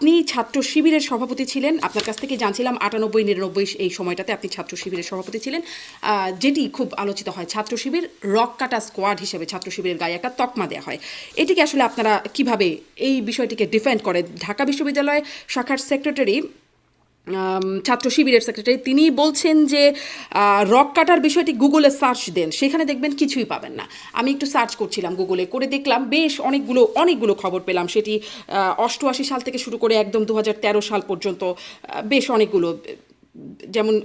আপনি ছাত্র শিবিরের সভাপতি ছিলেন, আপনার কাছ থেকে জানছিলাম 98-99 এই সময়টাতে আপনি ছাত্র শিবিরের সভাপতি ছিলেন, যেটি খুব আলোচিত হয়। ছাত্র শিবির রক কাটা স্কোয়াড হিসেবে ছাত্র শিবিরের গায়ে একটা তকমা দেওয়া হয়। এটিকে আসলে আপনারা কিভাবে এই বিষয়টিকে ডিফেন্ড করে? ঢাকা বিশ্ববিদ্যালয় শাখার সেক্রেটারি, ছাত্র শিবিরের সেক্রেটারি, তিনি বলছেন যে রক কাটার বিষয়টি গুগলে সার্চ দেন, সেখানে দেখবেন কিছুই পাবেন না। আমি একটু সার্চ করছিলাম, গুগলে করে দেখলাম বেশ অনেকগুলো খবর পেলাম। সেটি 88 সাল থেকে শুরু করে একদম 2013 সাল পর্যন্ত বেশ অনেকগুলো। যেমন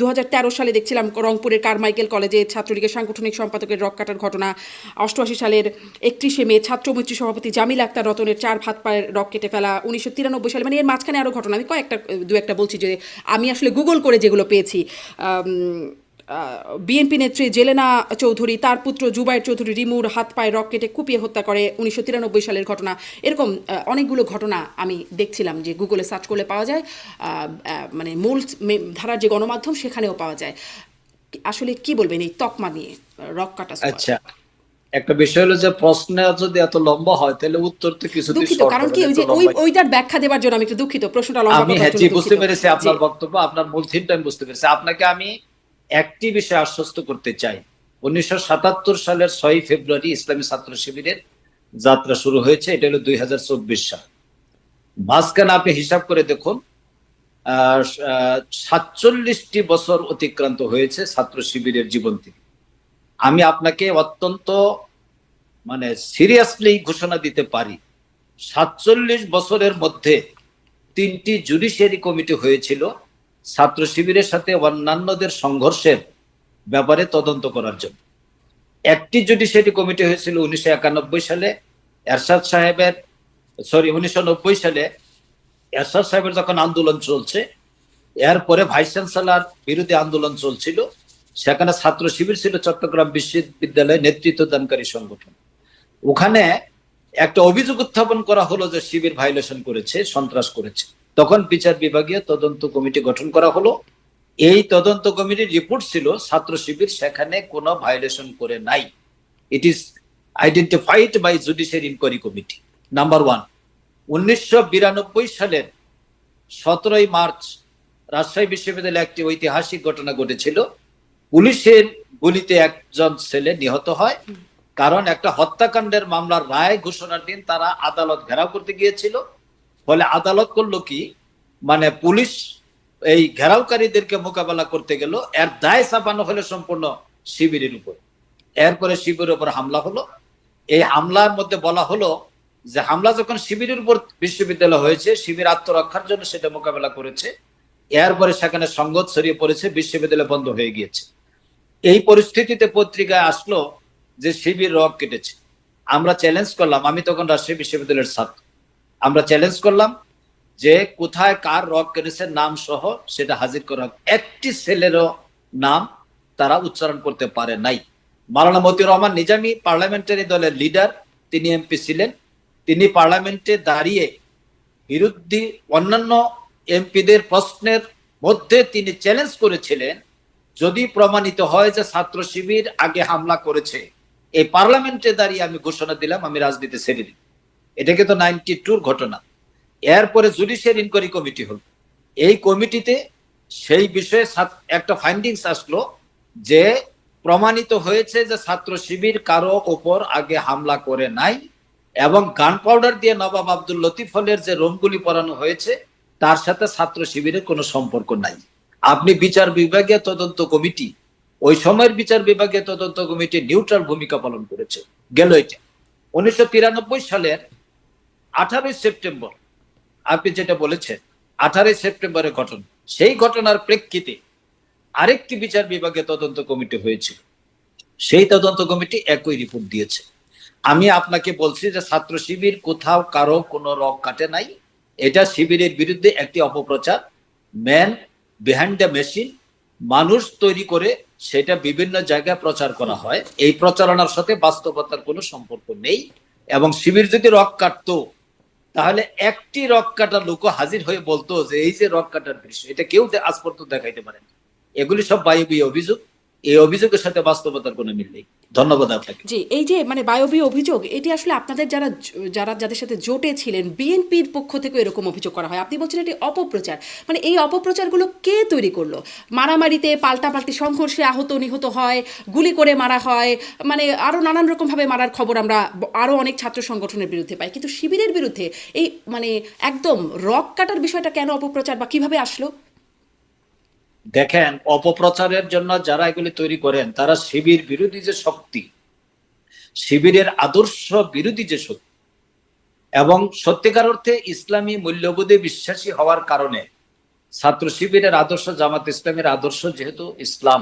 2013 সালে দেখছিলাম রংপুরের কারমাইকেল কলেজে ছাত্রলীগের সাংগঠনিক সম্পাদকের রক কাটার ঘটনা। 88 সালের 31শে মে ছাত্রমৈত্রী সভাপতি জামিল আক্তার রতনের 4 হাত পায়ের রক কেটে ফেলা। 1993 সালে, মানে এর মাঝখানে আরও ঘটনা, আমি দু একটা বলছি যে আমি আসলে গুগল করে যেগুলো পেয়েছি। বিএনপি নেত্রী জেলেনা চৌধুরী, তার পুত্র জুবাইর চৌধুরী রিমুর হাত পায়ে রক কেটে কুপিয়ে হত্যা করে 1993 সালের ঘটনা। এরকম অনেকগুলো ঘটনা আমি দেখছিলাম যে গুগলে সার্চ করলে পাওয়া যায়, মানে মূল ধারার যে গণমাধ্যম সেখানেও পাওয়া যায়। আসলে কি বলবেন এই তকমা নিয়ে, রক কাটা? আচ্ছা, একটা বিষয় হলো যে প্রশ্ন যদি এত লম্বা হয় তাহলে উত্তর তো কিছুতেই দুঃখিত, শর্ট কারণ হবে কি না, ওই এত যে লম্বা। ওইটার ব্যাখ্যা দেওয়ার জন্য আমি একটু দুঃখিত, প্রশ্নটা লম্বা আমি করার হ্যাঁ জন্য জি বুঝতে দুঃখিত। পেরেছি জি, আপনার বক্তব্য, আপনার মূল থিমটা আমি বুঝতে পেরেছি। আপনাকে আমি একটি বিষয় আশ্বস্ত করতে চাই। 1977 সালের 6 ফেব্রুয়ারি ইসলামী ছাত্র শিবিরের যাত্রা শুরু হয়েছে। এটা হলো 2024 সাল। মাঝখানে আপনি হিসাব করে দেখুন, 47টি বছর অতিক্রান্ত হয়েছে ছাত্র শিবিরের জীবন থেকে। আমি আপনাকে অত্যন্ত মানে সিরিয়াসলি ঘোষণা দিতে পারি, 47 বছরের মধ্যে 3টি জুডিশিয়ারি কমিটি হয়েছিল ছাত্র শিবিরের সাথে অন্যান্যদের সংঘর্ষের ব্যাপারে তদন্ত করার জন্য। একটি জুডিশিয়ারি কমিটি হয়েছিল 1991 সালে এরশাদ সাহেবের, 1990 সালে এরশাদ সাহেবের যখন আন্দোলন চলছে, এরপরে ভাইস চ্যান্সেলর বিরোধী আন্দোলন চলছিল। সেখানে ছাত্র শিবির ছিল চট্টগ্রাম বিশ্ববিদ্যালয়ের নেতৃত্বদানকারী সংগঠন। ওখানে একটা অভিযোগ উত্থাপন করা হলো যে শিবির ভাইলেশন করেছে, সন্ত্রাস করেছে। তখন বিচার বিভাগীয় তদন্ত কমিটি গঠন করা হলো। এই তদন্ত কমিটির রিপোর্ট ছিল ছাত্র শিবির সেখানে কোনো ভাইলেশন করে নাই। It is identified by judiciary inquiry committee. Number 1। 1992 সালের 17 মার্চ রাজশাহী বিশ্ববিদ্যালয়ে একটি ঐতিহাসিক ঘটনা ঘটেছিল। পুলিশের গুলিতে একজন ছেলে নিহত হয়, কারণ একটা হত্যাকাণ্ডের মামলার রায় ঘোষণার দিন তারা আদালত ঘেরাও করতে গিয়েছিল। ফলে আদালত করলো কি, মানে পুলিশ এই ঘেরাওকারীদেরকে মোকাবেলা করতে গেল, এর দায় চাপানো হলো সম্পূর্ণ শিবিরের উপর। এরপরে শিবিরের উপর হামলা হলো। এই হামলার মধ্যে বলা হলো যে হামলা যখন শিবিরের উপর বিশ্ববিদ্যালয় হয়েছে, শিবির আত্মরক্ষার জন্য সেটা মোকাবেলা করেছে। এরপরে সেখানে সংঘাত ছড়িয়ে পড়েছে, বিশ্ববিদ্যালয় বন্ধ হয়ে গিয়েছে। এই পরিস্থিতিতে পত্রিকায় আসলো যে শিবির রক কেটেছে। আমরা চ্যালেঞ্জ করলাম, আমি তখন রাজশাহী বিশ্ববিদ্যালয়ের ছাত্র, আমরা চ্যালেঞ্জ করলাম যে কোথায় কার রক কেটেছে নাম সহ সেটা হাজির করা হোক। একটি ছেলেরও নাম তারা উচ্চারণ করতে পারে নাই। মাওলানা মতিউর রহমান নিজামী পার্লামেন্টারি দলের লিডার, তিনি এমপি ছিলেন। তিনি পার্লামেন্টে দাঁড়িয়ে বিরোধী অন্যান্য এমপিদের প্রশ্নের মধ্যে তিনি চ্যালেঞ্জ করেছিলেন, যদি প্রমাণিত হয় যে ছাত্র শিবির আগে হামলা করেছে, এই পার্লামেন্টে দাঁড়িয়ে আমি ঘোষণা দিলাম আমি রাজনীতি ছেড়ে দিই। এটা কিন্তু 92-র ঘটনা। এরপরে জুডিশিয়াল ইনকোয়ারি কমিটি হল। এই কমিটিতে সেই বিষয়ে একটা ফাইন্ডিংস আসলো যে প্রমাণিত হয়েছে যে ছাত্র শিবির কারো ওপর আগে হামলা করে নাই, এবং গান পাউডার দিয়ে নবাব আব্দুল লতিফলের যে রোমগুলি পরানো হয়েছে তার সাথে ছাত্র শিবিরের কোনো সম্পর্ক নাই। আপনি বিচার বিভাগীয় তদন্ত কমিটি, ওই সময়ের বিচার বিভাগীয় তদন্ত কমিটি নিউট্রাল ভূমিকা পালন করেছে। গেল এটা 1993 সালের 18 সেপ্টেম্বর, আপনি যেটা বলেছেন 18 সেপ্টেম্বরের ঘটনা, সেই ঘটনার প্রেক্ষিতে আরেকটি বিচার বিভাগীয় তদন্ত কমিটি হয়েছিল। সেই তদন্ত কমিটি একই রিপোর্ট দিয়েছে। আমি আপনাকে বলছি যে ছাত্র শিবির কোথাও কারো কোনো রক কাটে নাই। এটা শিবিরের বিরুদ্ধে একটি অপপ্রচার, ম্যান বিহাইন্ড দ্য মেশিন, মানুষ তৈরি করে সেটা বিভিন্ন জায়গায় প্রচার করা হয়। এই প্রচারণার সাথে বাস্তবতার কোনো সম্পর্ক নেই। এবং শিবির যদি রক কাটতো তাহলে একটি রক কাটার লোক হাজির হয়ে বলতো যে এই যে রক কাটার দৃশ্য, এটা কেউ আজ পর্যন্ত দেখাইতে পারেন। এগুলি সব বায়বীয় অভিযোগ। এই অভিযোগের সাথে বাস্তবতার কোনো মিল নেই। ধন্যবাদ আপনাকে। জি, এই যে মানে বায়বীয় অভিযোগ, এটি আসলে আপনাদের যাদের সাথে জোটে ছিলেন বিএনপির পক্ষ থেকে এরকম অভিযোগ করা হয়। আপনি বলছেন এটি অপপ্রচার। মানে এই অপপ্রচারগুলো কে তৈরি করলো? মারামারিতে পাল্টাপাল্টি সংঘর্ষে আহত নিহত হয়, গুলি করে মারা হয়, মানে আরো নানান রকম ভাবে মারার খবর আমরা আরো অনেক ছাত্র সংগঠনের বিরুদ্ধে পাই, কিন্তু শিবিরের বিরুদ্ধে এই মানে একদম রক কাটার বিষয়টা কেন অপপ্রচার বা কিভাবে আসলো? দেখেন, অপপ্রচারের জন্য যারা এগুলি তৈরি করেন তারা শিবির বিরোধী যে শক্তি, শিবিরের আদর্শ বিরোধী যে শক্তি, এবং সত্যিকার অর্থে ইসলামী মূল্যবোধে বিশ্বাসী হওয়ার কারণে ছাত্র শিবিরের আদর্শ, জামাত ইসলামের আদর্শ যেহেতু ইসলাম,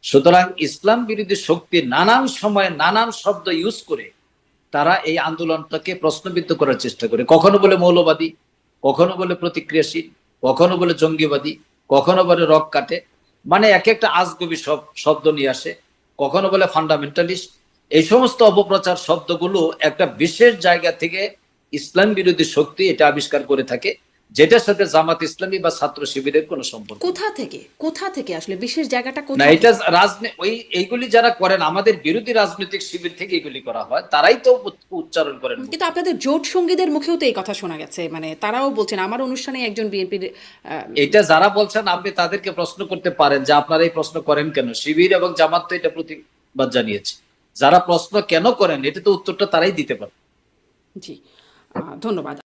সুতরাং ইসলাম বিরোধী শক্তি নানান সময়ে নানান শব্দ ইউজ করে তারা এই আন্দোলনটাকে প্রশ্নবিদ্ধ করার চেষ্টা করে। কখনো বলে মৌলবাদী, কখনো বলে প্রতিক্রিয়াশীল, কখনো বলে জঙ্গিবাদী, কখনো বলে রক কাটে, মানে এক একটা আজগুবি সব শব্দ নিয়ে আসে। কখনো বলে ফান্ডামেন্টালিস্ট। এই সমস্ত অপপ্রচার শব্দগুলো একটা বিশেষ জায়গা থেকে ইসলাম বিরোধী শক্তি এটা আবিষ্কার করে থাকে, যেটার সাথে জামাত ইসলামী বা ছাত্র শিবিরের কোনো সম্পর্ক নেই। কোথা থেকে আসলে বিশেষ জায়গাটা না, কোথা এটা থেকে? এইগুলি যারা করেন আমাদের বিরোধী রাজনৈতিক শিবির থেকে এগুলি করা হয়, তারাই তো উচ্চারণ করেন। কিন্তু আপনাদের জোট সঙ্গীদের মুখেও তো এই কথা শোনা গেছে, মানে তারাও বলছেন। আমার অনুষ্ঠানে একজন বিএনপির এটা যারা বলছেন আপনি তাদেরকে প্রশ্ন করতে পারেন যে আপনারা এই প্রশ্ন করেন কেন। শিবির এবং জামাত তো এটা প্রতিবাদ জানিয়েছে। যারা প্রশ্ন কেন করেন এটা তো উত্তরটা তারাই দিতে পারে। জি, ধন্যবাদ।